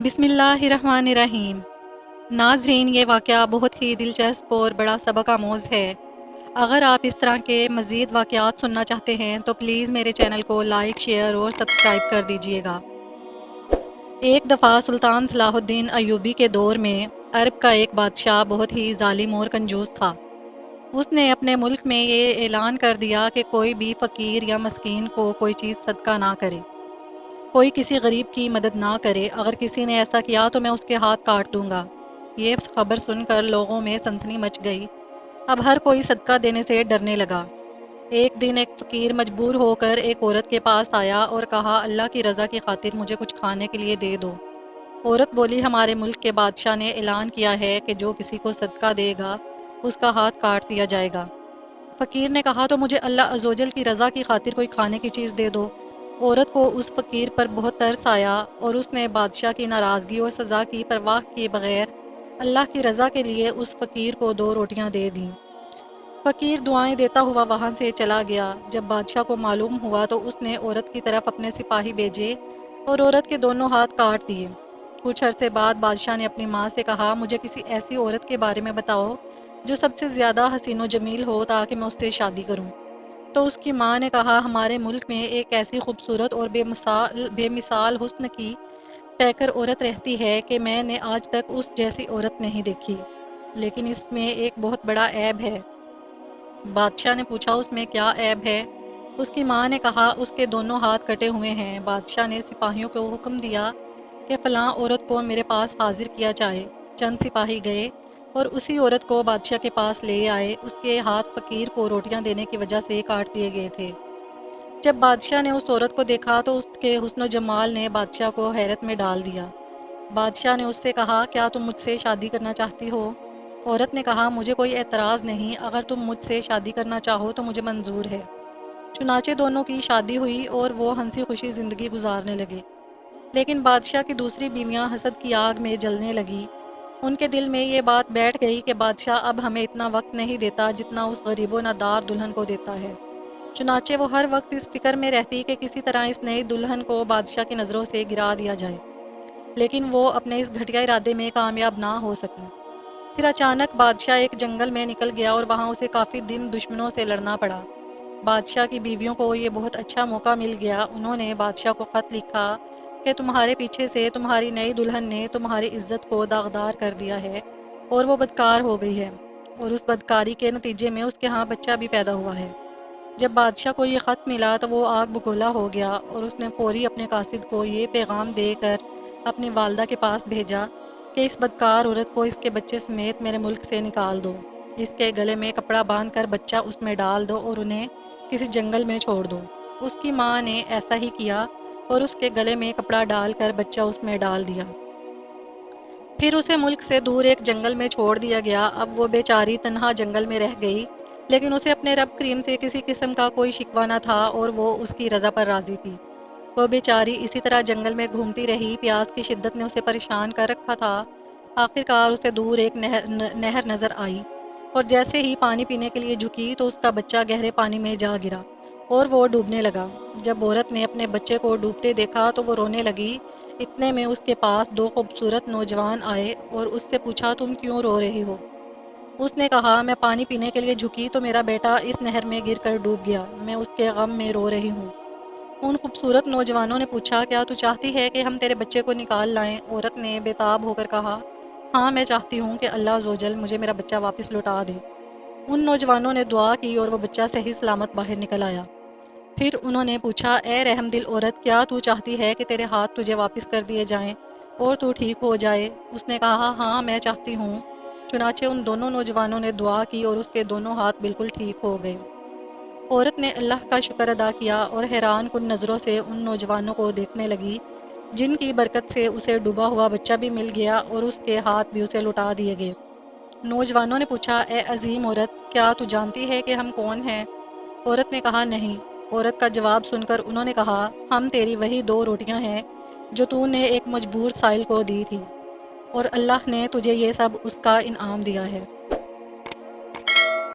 بسم اللہ الرحمن الرحیم۔ ناظرین، یہ واقعہ بہت ہی دلچسپ اور بڑا سبق آموز ہے۔ اگر آپ اس طرح کے مزید واقعات سننا چاہتے ہیں تو پلیز میرے چینل کو لائک، شیئر اور سبسکرائب کر دیجئے گا۔ ایک دفعہ سلطان صلاح الدین ایوبی کے دور میں عرب کا ایک بادشاہ بہت ہی ظالم اور کنجوس تھا۔ اس نے اپنے ملک میں یہ اعلان کر دیا کہ کوئی بھی فقیر یا مسکین کو کوئی چیز صدقہ نہ کرے، کوئی کسی غریب کی مدد نہ کرے۔ اگر کسی نے ایسا کیا تو میں اس کے ہاتھ کاٹ دوں گا۔ یہ خبر سن کر لوگوں میں سنسنی مچ گئی۔ اب ہر کوئی صدقہ دینے سے ڈرنے لگا۔ ایک دن ایک فقیر مجبور ہو کر ایک عورت کے پاس آیا اور کہا، اللہ کی رضا کی خاطر مجھے کچھ کھانے کے لیے دے دو۔ عورت بولی، ہمارے ملک کے بادشاہ نے اعلان کیا ہے کہ جو کسی کو صدقہ دے گا اس کا ہاتھ کاٹ دیا جائے گا۔ فقیر نے کہا، تو مجھے اللہ عزوجل کی رضا کی خاطر کوئی کھانے کی چیز دے دو۔ عورت کو اس فقیر پر بہت ترس آیا اور اس نے بادشاہ کی ناراضگی اور سزا کی پرواہ کیے بغیر اللہ کی رضا کے لیے اس فقیر کو 2 روٹیاں دے دیں۔ فقیر دعائیں دیتا ہوا وہاں سے چلا گیا۔ جب بادشاہ کو معلوم ہوا تو اس نے عورت کی طرف اپنے سپاہی بھیجے اور عورت کے دونوں ہاتھ کاٹ دیے۔ کچھ عرصے بعد بادشاہ نے اپنی ماں سے کہا، مجھے کسی ایسی عورت کے بارے میں بتاؤ جو سب سے زیادہ حسین و جمیل ہو تاکہ میں اس سے شادی کروں۔ تو اس کی ماں نے کہا، ہمارے ملک میں ایک ایسی خوبصورت اور بے مثال حسن کی پیکر عورت رہتی ہے کہ میں نے آج تک اس جیسی عورت نہیں دیکھی، لیکن اس میں ایک بہت بڑا عیب ہے۔ بادشاہ نے پوچھا، اس میں کیا عیب ہے؟ اس کی ماں نے کہا، اس کے دونوں ہاتھ کٹے ہوئے ہیں۔ بادشاہ نے سپاہیوں کو حکم دیا کہ فلاں عورت کو میرے پاس حاضر کیا جائے۔ چند سپاہی گئے اور اسی عورت کو بادشاہ کے پاس لے آئے۔ اس کے ہاتھ فقیر کو روٹیاں دینے کی وجہ سے کاٹ دیے گئے تھے۔ جب بادشاہ نے اس عورت کو دیکھا تو اس کے حسن و جمال نے بادشاہ کو حیرت میں ڈال دیا۔ بادشاہ نے اس سے کہا، کیا تم مجھ سے شادی کرنا چاہتی ہو؟ عورت نے کہا، مجھے کوئی اعتراض نہیں، اگر تم مجھ سے شادی کرنا چاہو تو مجھے منظور ہے۔ چنانچہ دونوں کی شادی ہوئی اور وہ ہنسی خوشی زندگی گزارنے لگے۔ لیکن بادشاہ کی دوسری بیویاں حسد کی آگ میں جلنے لگیں۔ ان کے دل میں یہ بات بیٹھ گئی کہ بادشاہ اب ہمیں اتنا وقت نہیں دیتا جتنا اس غریب و نادار دلہن کو دیتا ہے۔ چنانچہ وہ ہر وقت اس فکر میں رہتی کہ کسی طرح اس نئی دلہن کو بادشاہ کی نظروں سے گرا دیا جائے، لیکن وہ اپنے اس گھٹیا ارادے میں کامیاب نہ ہو سکی۔ پھر اچانک بادشاہ ایک جنگل میں نکل گیا اور وہاں اسے کافی دن دشمنوں سے لڑنا پڑا۔ بادشاہ کی بیویوں کو یہ بہت اچھا موقع مل گیا۔ انہوں نے بادشاہ کو خط لکھا کہ تمہارے پیچھے سے تمہاری نئی دلہن نے تمہاری عزت کو داغدار کر دیا ہے اور وہ بدکار ہو گئی ہے، اور اس بدکاری کے نتیجے میں اس کے ہاں بچہ بھی پیدا ہوا ہے۔ جب بادشاہ کو یہ خط ملا تو وہ آگ بگولا ہو گیا اور اس نے فوری اپنے قاصد کو یہ پیغام دے کر اپنی والدہ کے پاس بھیجا کہ اس بدکار عورت کو اس کے بچے سمیت میرے ملک سے نکال دو، اس کے گلے میں کپڑا باندھ کر بچہ اس میں ڈال دو اور انہیں کسی جنگل میں چھوڑ دو۔ اس کی ماں نے ایسا ہی کیا اور اس کے گلے میں کپڑا ڈال کر بچہ اس میں ڈال دیا۔ پھر اسے ملک سے دور ایک جنگل میں چھوڑ دیا گیا۔ اب وہ بیچاری تنہا جنگل میں رہ گئی، لیکن اسے اپنے رب کریم سے کسی قسم کا کوئی شکوہ نہ تھا اور وہ اس کی رضا پر راضی تھی۔ وہ بیچاری اسی طرح جنگل میں گھومتی رہی۔ پیاس کی شدت نے اسے پریشان کر رکھا تھا۔ آخرکار اسے دور ایک نہر نظر آئی اور جیسے ہی پانی پینے کے لیے جھکی تو اس کا بچہ گہرے پانی میں جا گرا اور وہ ڈوبنے لگا۔ جب عورت نے اپنے بچے کو ڈوبتے دیکھا تو وہ رونے لگی۔ اتنے میں اس کے پاس 2 خوبصورت نوجوان آئے اور اس سے پوچھا، تم کیوں رو رہی ہو؟ اس نے کہا، میں پانی پینے کے لیے جھکی تو میرا بیٹا اس نہر میں گر کر ڈوب گیا، میں اس کے غم میں رو رہی ہوں۔ ان خوبصورت نوجوانوں نے پوچھا، کیا تو چاہتی ہے کہ ہم تیرے بچے کو نکال لائیں؟ عورت نے بے تاب ہو کر کہا، ہاں میں چاہتی ہوں کہ اللہ عزوجل مجھے میرا بچہ واپس لوٹا دے۔ ان نوجوانوں نے دعا کی اور وہ بچہ صحیح سلامت باہر نکل آیا۔ پھر انہوں نے پوچھا، اے رحم دل عورت، کیا تو چاہتی ہے کہ تیرے ہاتھ تجھے واپس کر دیے جائیں اور تو ٹھیک ہو جائے؟ اس نے کہا، ہاں میں چاہتی ہوں۔ چنانچہ ان دونوں نوجوانوں نے دعا کی اور اس کے دونوں ہاتھ بالکل ٹھیک ہو گئے۔ عورت نے اللہ کا شکر ادا کیا اور حیران کن نظروں سے ان نوجوانوں کو دیکھنے لگی جن کی برکت سے اسے ڈوبا ہوا بچہ بھی مل گیا اور اس کے ہاتھ بھی اسے لوٹا دیے گئے۔ نوجوانوں نے پوچھا، اے عظیم عورت، کیا تو جانتی ہے کہ ہم کون ہیں؟ عورت نے کہا، نہیں۔ عورت کا جواب سن کر انہوں نے کہا، ہم تیری وہی 2 روٹیاں ہیں جو تو نے ایک مجبور سائل کو دی تھی، اور اللہ نے تجھے یہ سب اس کا انعام دیا ہے۔